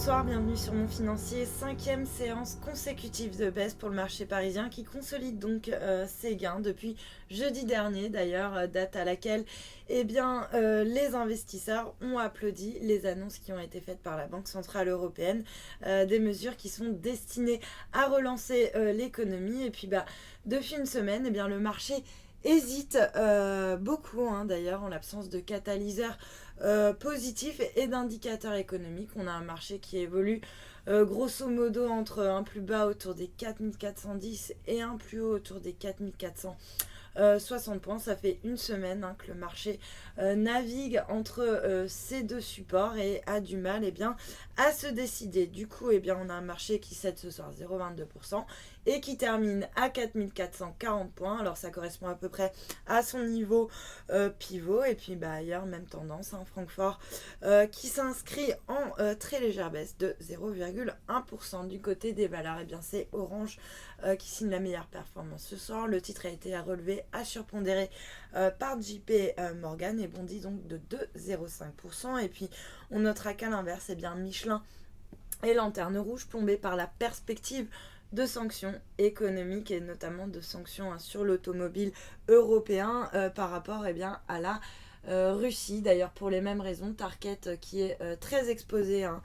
Bonsoir, bienvenue sur Mon Financier, 5e séance consécutive de baisse pour le marché parisien qui consolide donc ses gains depuis jeudi dernier d'ailleurs, date à laquelle les investisseurs ont applaudi les annonces qui ont été faites par la Banque Centrale Européenne, des mesures qui sont destinées à relancer l'économie et puis depuis une semaine le marché hésite beaucoup d'ailleurs en l'absence de catalyseurs positifs et d'indicateurs économiques. On a un marché qui évolue grosso modo entre un plus bas autour des 4410 et un plus haut autour des 4460 points. Ça fait une semaine que le marché navigue entre ces deux supports et a du mal à se décider. Du coup, on a un marché qui cède ce soir 0,22% et qui termine à 4440 points. Alors ça correspond à peu près à son niveau pivot. Et puis ailleurs, même tendance, Francfort qui s'inscrit en très légère baisse de 0,1%. Du côté des valeurs, c'est Orange qui signe la meilleure performance ce soir. Le titre a été relevé à surpondéré par JP Morgan et bondit donc de 2,05%. Et puis on notera qu'à l'inverse, Michelin et Lanterne Rouge plombés par la perspective de sanctions économiques et notamment de sanctions sur l'automobile européen par rapport à la Russie. D'ailleurs pour les mêmes raisons, Target qui est très exposé à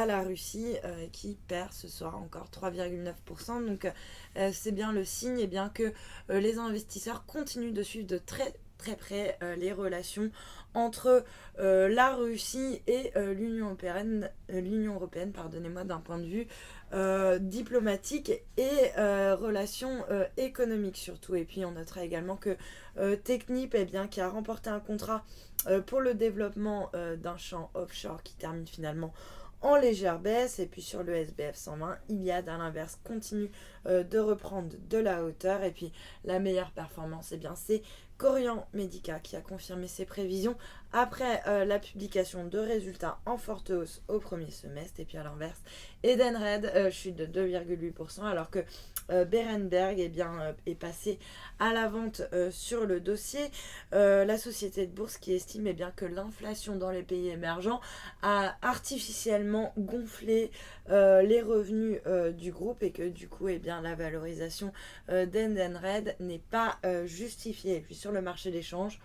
la Russie qui perd ce soir encore 3,9%. Donc c'est bien le signe que les investisseurs continuent de suivre de très près les relations entre la Russie et l'Union européenne, d'un point de vue diplomatique et relations économiques surtout. Et puis on notera également que Technip qui a remporté un contrat pour le développement d'un champ offshore qui termine finalement en légère baisse. Et puis sur le SBF 120, Iliad à l'inverse continue de reprendre de la hauteur. Et puis la meilleure performance c'est Corian Medica qui a confirmé ses prévisions après la publication de résultats en forte hausse au premier semestre. Et puis à l'inverse, Edenred chute de 2,8% alors que Berenberg est passé à la vente sur le dossier. La société de bourse qui estime que l'inflation dans les pays émergents a artificiellement gonflé les revenus du groupe et que du coup la valorisation d'Edenred n'est pas justifiée. Et puis sur le marché d'échange,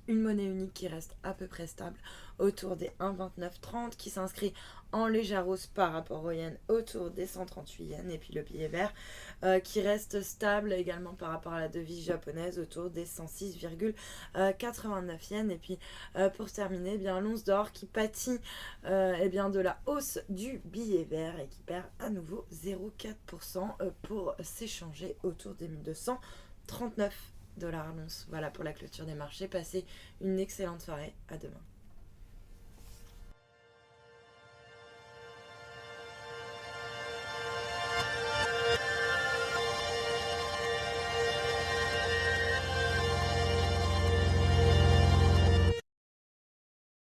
une monnaie unique qui reste à peu près stable autour des 1,2930, qui s'inscrit en légère hausse par rapport au yen autour des 138 yens. Et puis le billet vert qui reste stable également par rapport à la devise japonaise autour des 106,89 yens. Et puis pour terminer, l'once d'or qui pâtit de la hausse du billet vert et qui perd à nouveau 0,4% pour s'échanger autour des 1239 $ l'once. Voilà pour la clôture des marchés. Passez une excellente soirée. À demain.